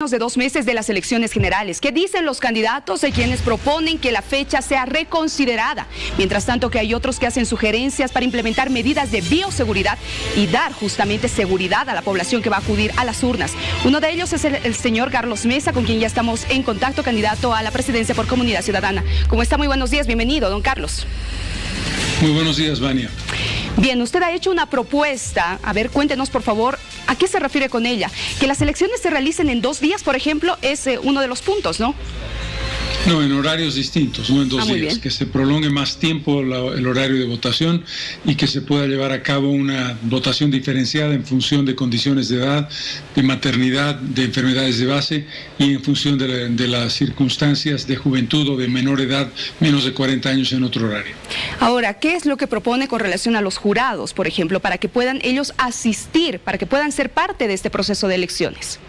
menos de 2 meses de las elecciones generales. ¿Qué dicen los candidatos de quienes proponen que la fecha sea reconsiderada? Mientras tanto que hay otros que hacen sugerencias para implementar medidas de bioseguridad y dar justamente seguridad a la población que va a acudir a las urnas. Uno de ellos es el señor Carlos Mesa, con quien ya estamos en contacto, candidato a la presidencia por Comunidad Ciudadana. ¿Cómo está? Muy buenos días, bienvenido, don Carlos. Muy buenos días, Vania. Bien, usted ha hecho una propuesta, a ver, cuéntenos por favor, ¿a qué se refiere con ella? Que las elecciones se realicen en 2 días, por ejemplo, es uno de los puntos, ¿no? No, en horarios distintos, no en 2 días. Bien. Que se prolongue más tiempo el horario de votación y que se pueda llevar a cabo una votación diferenciada en función de condiciones de edad, de maternidad, de enfermedades de base y en función de las circunstancias de juventud o de menor edad, menos de 40 años en otro horario. Ahora, ¿qué es lo que propone con relación a los jurados, por ejemplo, para que puedan ellos asistir, para que puedan ser parte de este proceso de elecciones?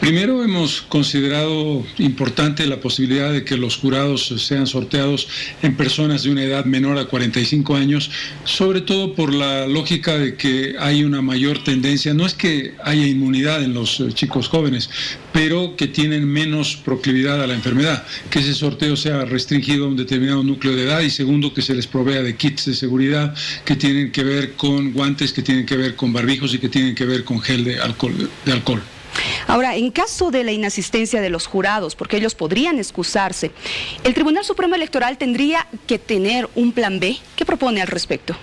Primero, hemos considerado importante la posibilidad de que los jurados sean sorteados en personas de una edad menor a 45 años, sobre todo por la lógica de que hay una mayor tendencia, no es que haya inmunidad en los chicos jóvenes, pero que tienen menos proclividad a la enfermedad, que ese sorteo sea restringido a un determinado núcleo de edad y segundo, que se les provea de kits de seguridad que tienen que ver con guantes, que tienen que ver con barbijos y que tienen que ver con gel de alcohol. Ahora, en caso de la inasistencia de los jurados, porque ellos podrían excusarse, ¿el Tribunal Supremo Electoral tendría que tener un plan B? ¿Qué propone al respecto?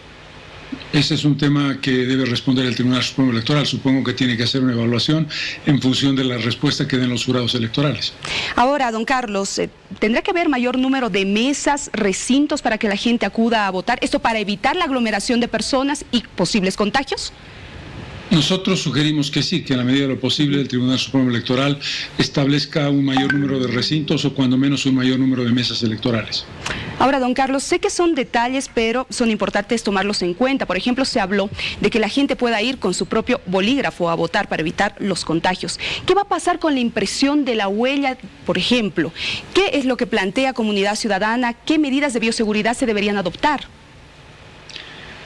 Ese es un tema que debe responder el Tribunal Supremo Electoral. Supongo que tiene que hacer una evaluación en función de la respuesta que den los jurados electorales. Ahora, don Carlos, ¿tendrá que haber mayor número de mesas, recintos para que la gente acuda a votar? ¿Esto para evitar la aglomeración de personas y posibles contagios? Nosotros sugerimos que sí, que en la medida de lo posible el Tribunal Supremo Electoral establezca un mayor número de recintos o cuando menos un mayor número de mesas electorales. Ahora, don Carlos, sé que son detalles, pero son importantes tomarlos en cuenta. Por ejemplo, se habló de que la gente pueda ir con su propio bolígrafo a votar para evitar los contagios. ¿Qué va a pasar con la impresión de la huella, por ejemplo? ¿Qué es lo que plantea Comunidad Ciudadana? ¿Qué medidas de bioseguridad se deberían adoptar?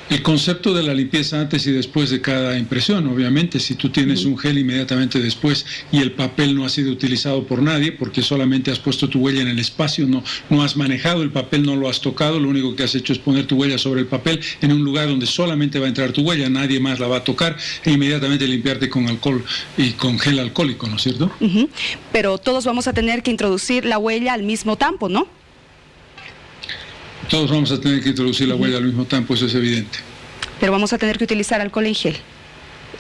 El concepto de la limpieza antes y después de cada impresión, obviamente, si tú tienes un gel inmediatamente después y el papel no ha sido utilizado por nadie porque solamente has puesto tu huella en el espacio, no has manejado el papel, no lo has tocado, lo único que has hecho es poner tu huella sobre el papel en un lugar donde solamente va a entrar tu huella, nadie más la va a tocar e inmediatamente limpiarte con alcohol y con gel alcohólico, ¿no es cierto? Pero todos vamos a tener que introducir la huella al mismo tiempo, ¿no? Todos vamos a tener que introducir la huella al mismo tiempo, eso es evidente. Pero vamos a tener que utilizar alcohol en gel.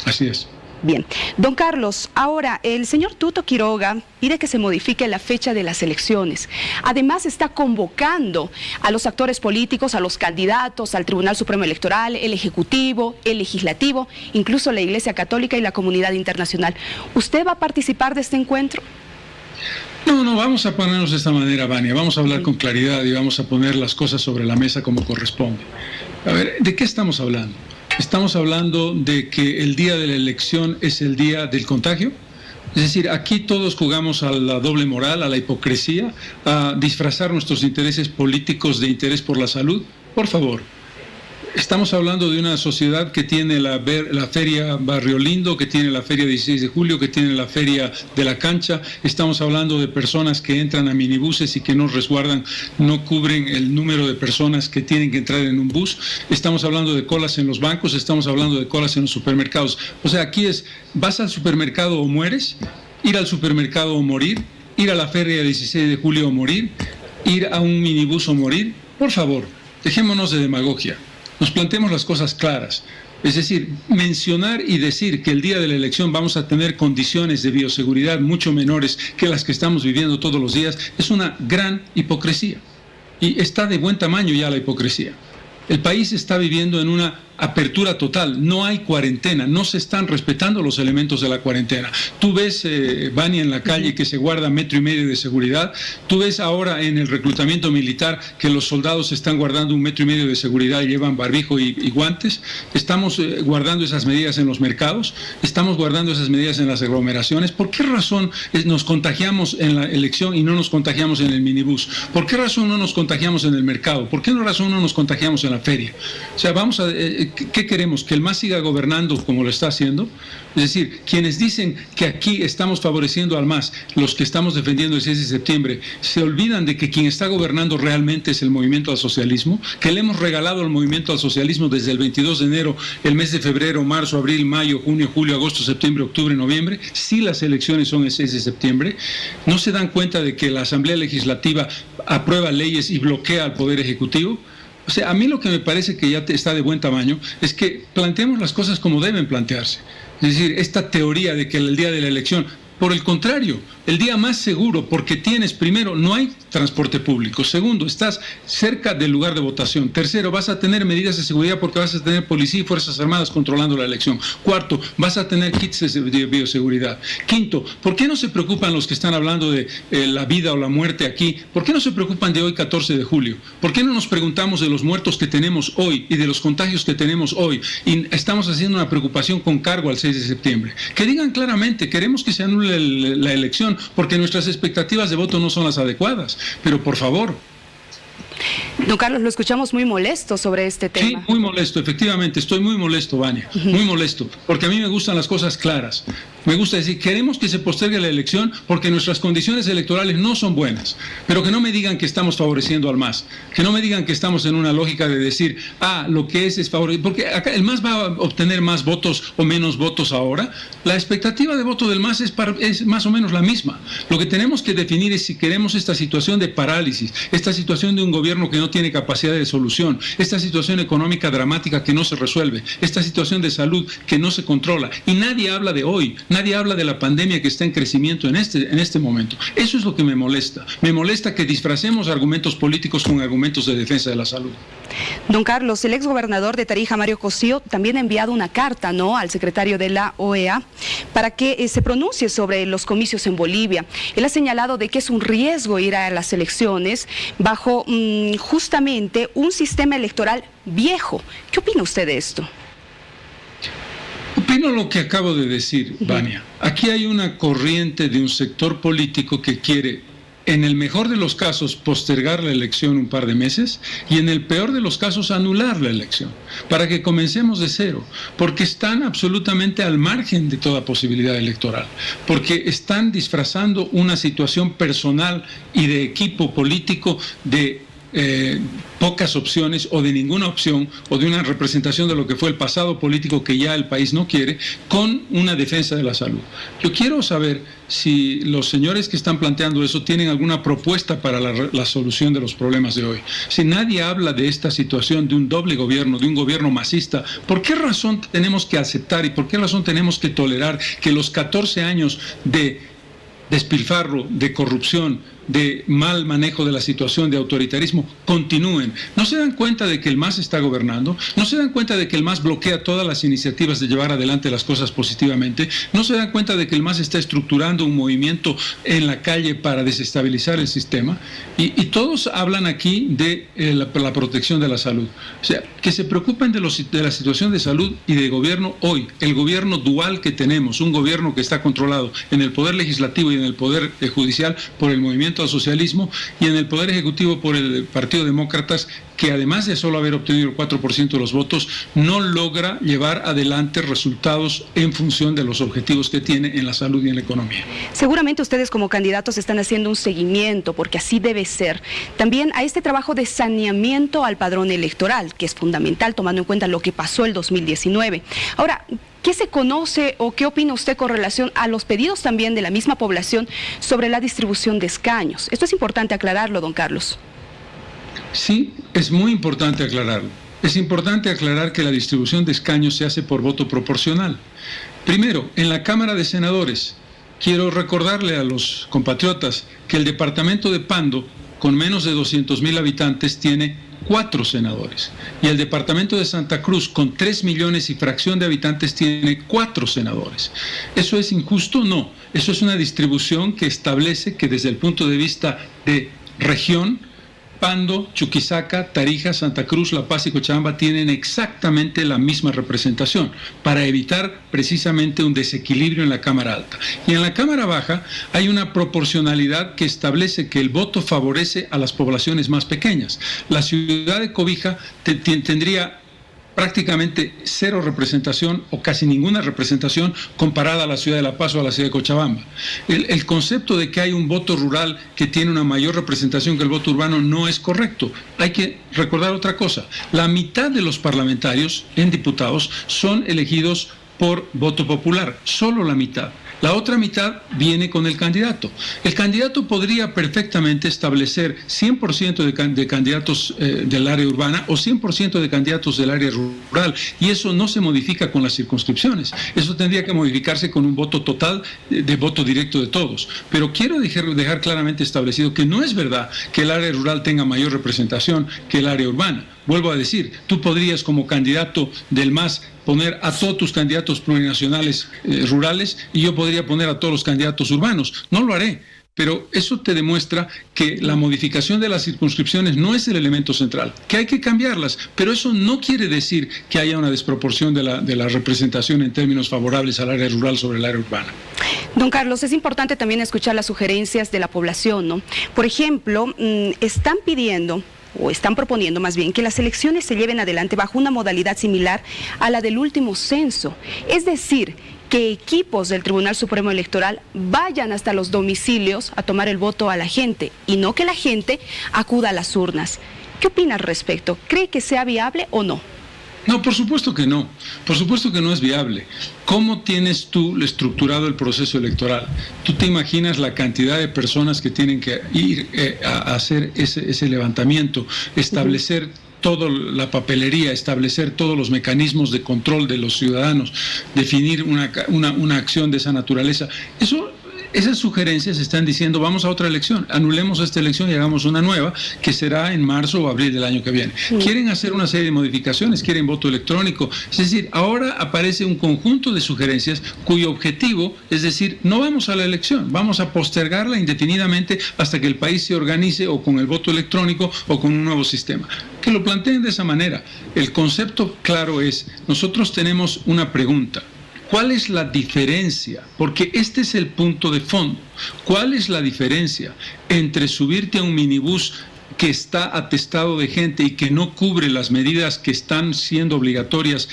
Así es. Bien. Don Carlos, ahora el señor Tuto Quiroga pide que se modifique la fecha de las elecciones. Además está convocando a los actores políticos, a los candidatos, al Tribunal Supremo Electoral, el Ejecutivo, el Legislativo, incluso la Iglesia Católica y la comunidad internacional. ¿Usted va a participar de este encuentro? No, vamos a ponernos de esta manera, Vania. Vamos a hablar con claridad y vamos a poner las cosas sobre la mesa como corresponde. A ver, ¿de qué estamos hablando? ¿Estamos hablando de que el día de la elección es el día del contagio? Es decir, aquí todos jugamos a la doble moral, a la hipocresía, a disfrazar nuestros intereses políticos de interés por la salud. Por favor. Estamos hablando de una sociedad que tiene la Feria Barrio Lindo, que tiene la Feria 16 de Julio, que tiene la Feria de la Cancha. Estamos hablando de personas que entran a minibuses y que no resguardan, no cubren el número de personas que tienen que entrar en un bus. Estamos hablando de colas en los bancos, estamos hablando de colas en los supermercados. O sea, aquí es, vas al supermercado o mueres, ir al supermercado o morir, ir a la Feria 16 de Julio o morir, ir a un minibús o morir. Por favor, dejémonos de demagogia. Nos planteemos las cosas claras, es decir, mencionar y decir que el día de la elección vamos a tener condiciones de bioseguridad mucho menores que las que estamos viviendo todos los días es una gran hipocresía y está de buen tamaño ya la hipocresía. El país está viviendo en una apertura total, no hay cuarentena, no se están respetando los elementos de la cuarentena. Tú ves, Vania, en la calle que se guarda 1,5 metros de seguridad, tú ves ahora en el reclutamiento militar que los soldados están guardando 1,5 metros de seguridad y llevan barbijo y guantes. Estamos guardando esas medidas en los mercados, estamos guardando esas medidas en las aglomeraciones. ¿Por qué razón nos contagiamos en la elección y no nos contagiamos en el minibús? ¿Por qué razón no nos contagiamos en el mercado? ¿Por qué razón no nos contagiamos en la feria? O sea, vamos a... ¿qué queremos? ¿Que el MAS siga gobernando como lo está haciendo? Es decir, quienes dicen que aquí estamos favoreciendo al MAS, los que estamos defendiendo el 6 de septiembre, se olvidan de que quien está gobernando realmente es el movimiento al socialismo, que le hemos regalado al movimiento al socialismo desde el 22 de enero, el mes de febrero, marzo, abril, mayo, junio, julio, agosto, septiembre, octubre, noviembre. Sí, las elecciones son el 6 de septiembre. No se dan cuenta de que la Asamblea Legislativa aprueba leyes y bloquea al Poder Ejecutivo. O sea, a mí lo que me parece que ya está de buen tamaño es que planteemos las cosas como deben plantearse. Es decir, esta teoría de que el día de la elección, por el contrario, el día más seguro, porque tienes, primero, no hay transporte público. Segundo, estás cerca del lugar de votación. Tercero, vas a tener medidas de seguridad porque vas a tener policía y fuerzas armadas controlando la elección. Cuarto, vas a tener kits de bioseguridad. Quinto, ¿por qué no se preocupan los que están hablando de la vida o la muerte aquí? ¿Por qué no se preocupan de hoy, 14 de julio? ¿Por qué no nos preguntamos de los muertos que tenemos hoy y de los contagios que tenemos hoy? Y estamos haciendo una preocupación con cargo al 6 de septiembre. Que digan claramente, queremos que se anule la elección porque nuestras expectativas de voto no son las adecuadas. Pero por favor. Don Carlos, lo escuchamos muy molesto sobre este tema. Sí, muy molesto, efectivamente, estoy muy molesto, Vania, muy molesto, porque a mí me gustan las cosas claras. Me gusta decir, queremos que se postergue la elección porque nuestras condiciones electorales no son buenas, pero que no me digan que estamos favoreciendo al MAS, que no me digan que estamos en una lógica de decir, lo que es favorecer, porque acá el MAS va a obtener más votos o menos votos ahora. La expectativa de voto del MAS es más o menos la misma. Lo que tenemos que definir es si queremos esta situación de parálisis, esta situación de un gobierno que no tiene capacidad de solución, esta situación económica dramática que no se resuelve, esta situación de salud que no se controla. Y nadie habla de hoy. Nadie habla de la pandemia que está en crecimiento en este momento. Eso es lo que me molesta. Me molesta que disfracemos argumentos políticos con argumentos de defensa de la salud. Don Carlos, el exgobernador de Tarija, Mario Cosío, también ha enviado una carta, al secretario de la OEA para que se pronuncie sobre los comicios en Bolivia. Él ha señalado de que es un riesgo ir a las elecciones bajo justamente un sistema electoral viejo. ¿Qué opina usted de esto? Opino lo que acabo de decir, Vania. Aquí hay una corriente de un sector político que quiere, en el mejor de los casos, postergar la elección un par de meses y en el peor de los casos anular la elección, para que comencemos de cero, porque están absolutamente al margen de toda posibilidad electoral, porque están disfrazando una situación personal y de equipo político de pocas opciones o de ninguna opción o de una representación de lo que fue el pasado político que ya el país no quiere, con una defensa de la salud. Yo quiero saber si los señores que están planteando eso tienen alguna propuesta para la solución de los problemas de hoy. Si nadie habla de esta situación de un doble gobierno, de un gobierno masista, ¿por qué razón tenemos que aceptar y por qué razón tenemos que tolerar que los 14 años de despilfarro, de corrupción, de mal manejo de la situación, de autoritarismo, continúen? ¿No se dan cuenta de que el MAS está gobernando? ¿No se dan cuenta de que el MAS bloquea todas las iniciativas de llevar adelante las cosas positivamente? ¿No se dan cuenta de que el MAS está estructurando un movimiento en la calle para desestabilizar el sistema? Y todos hablan aquí de la protección de la salud. O sea, que se preocupen de la situación de salud y de gobierno hoy. El gobierno dual que tenemos, un gobierno que está controlado en el Poder Legislativo y en el Poder Judicial por el movimiento al socialismo y en el Poder Ejecutivo por el Partido Demócratas, que además de solo haber obtenido el 4% de los votos, no logra llevar adelante resultados en función de los objetivos que tiene en la salud y en la economía. Seguramente ustedes como candidatos están haciendo un seguimiento, porque así debe ser, también a este trabajo de saneamiento al padrón electoral, que es fundamental tomando en cuenta lo que pasó el 2019. Ahora, ¿qué se conoce o qué opina usted con relación a los pedidos también de la misma población sobre la distribución de escaños? Esto es importante aclararlo, don Carlos. Sí, es muy importante aclararlo. Es importante aclarar que la distribución de escaños se hace por voto proporcional. Primero, en la Cámara de Senadores, quiero recordarle a los compatriotas que el departamento de Pando, con menos de 200,000 habitantes, tiene 4 senadores. Y el departamento de Santa Cruz, con 3 millones y fracción de habitantes, tiene 4 senadores. ¿Eso es injusto? No. Eso es una distribución que establece que desde el punto de vista de región, Pando, Chuquisaca, Tarija, Santa Cruz, La Paz y Cochabamba tienen exactamente la misma representación para evitar precisamente un desequilibrio en la Cámara Alta. Y en la Cámara Baja hay una proporcionalidad que establece que el voto favorece a las poblaciones más pequeñas. La ciudad de Cobija tendría prácticamente cero representación o casi ninguna representación comparada a la ciudad de La Paz o a la ciudad de Cochabamba. El concepto de que hay un voto rural que tiene una mayor representación que el voto urbano no es correcto. Hay que recordar otra cosa. La mitad de los parlamentarios en diputados son elegidos por voto popular, solo la mitad. La otra mitad viene con el candidato. El candidato podría perfectamente establecer 100% de candidatos del área urbana o 100% de candidatos del área rural, y eso no se modifica con las circunscripciones. Eso tendría que modificarse con un voto total de voto directo de todos. Pero quiero dejar claramente establecido que no es verdad que el área rural tenga mayor representación que el área urbana. Vuelvo a decir, tú podrías como candidato del MAS poner a todos tus candidatos plurinacionales rurales y yo podría poner a todos los candidatos urbanos. No lo haré, pero eso te demuestra que la modificación de las circunscripciones no es el elemento central, que hay que cambiarlas, pero eso no quiere decir que haya una desproporción de la representación en términos favorables al área rural sobre el área urbana. Don Carlos, es importante también escuchar las sugerencias de la población, ¿no? Por ejemplo, están pidiendo, o están proponiendo más bien, que las elecciones se lleven adelante bajo una modalidad similar a la del último censo. Es decir, que equipos del Tribunal Supremo Electoral vayan hasta los domicilios a tomar el voto a la gente y no que la gente acuda a las urnas. ¿Qué opina al respecto? ¿Cree que sea viable o no? No, por supuesto que no. Por supuesto que no es viable. ¿Cómo tienes tú estructurado el proceso electoral? ¿Tú te imaginas la cantidad de personas que tienen que ir a hacer ese levantamiento, establecer toda la papelería, establecer todos los mecanismos de control de los ciudadanos, definir una acción de esa naturaleza? Esas sugerencias están diciendo, vamos a otra elección, anulemos esta elección y hagamos una nueva, que será en marzo o abril del año que viene. Quieren hacer una serie de modificaciones, quieren voto electrónico. Es decir, ahora aparece un conjunto de sugerencias cuyo objetivo es decir, no vamos a la elección, vamos a postergarla indefinidamente hasta que el país se organice o con el voto electrónico o con un nuevo sistema. Que lo planteen de esa manera. El concepto claro es, nosotros tenemos una pregunta. ¿Cuál es la diferencia? Porque este es el punto de fondo. ¿Cuál es la diferencia entre subirte a un minibús que está atestado de gente y que no cubre las medidas que están siendo obligatorias?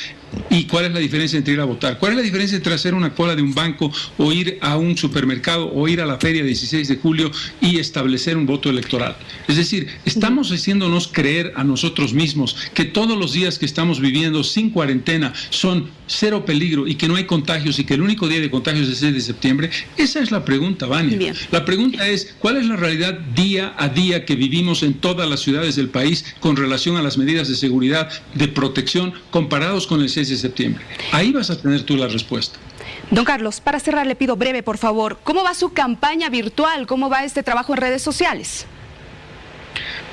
¿Y cuál es la diferencia entre ir a votar? ¿Cuál es la diferencia entre hacer una cola de un banco o ir a un supermercado o ir a la feria 16 de julio y establecer un voto electoral? Es decir, estamos haciéndonos creer a nosotros mismos que todos los días que estamos viviendo sin cuarentena son cero peligro y que no hay contagios y que el único día de contagios es el 6 de septiembre. Esa es la pregunta, Vania. Bien. La pregunta es, ¿cuál es la realidad día a día que vivimos en todas las ciudades del país con relación a las medidas de seguridad, de protección, comparados con el 6 de septiembre? Ahí vas a tener tú la respuesta. Don Carlos, para cerrar le pido breve, por favor, ¿cómo va su campaña virtual? ¿Cómo va este trabajo en redes sociales?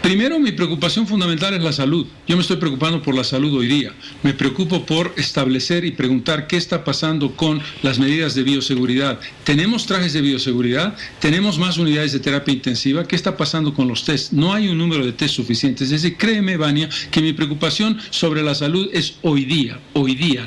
Primero, mi preocupación fundamental es la salud. Yo me estoy preocupando por la salud hoy día. Me preocupo por establecer y preguntar qué está pasando con las medidas de bioseguridad. ¿Tenemos trajes de bioseguridad? ¿Tenemos más unidades de terapia intensiva? ¿Qué está pasando con los test? No hay un número de test suficiente. Es decir, créeme, Vania, que mi preocupación sobre la salud es hoy día,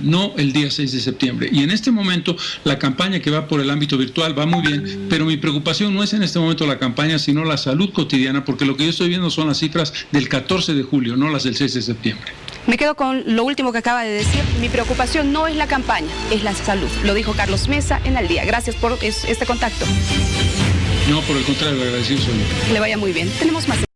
no el día 6 de septiembre. Y en este momento, la campaña que va por el ámbito virtual va muy bien, pero mi preocupación no es en este momento la campaña, sino la salud cotidiana, porque lo que yo estoy viendo son las cifras del 14 de julio, no las del 6 de septiembre. Me quedo con lo último que acaba de decir. Mi preocupación no es la campaña, es la salud. Lo dijo Carlos Mesa en Al Día. Gracias por este contacto. No, por el contrario, agradecido soy yo. Que le vaya muy bien. Tenemos más.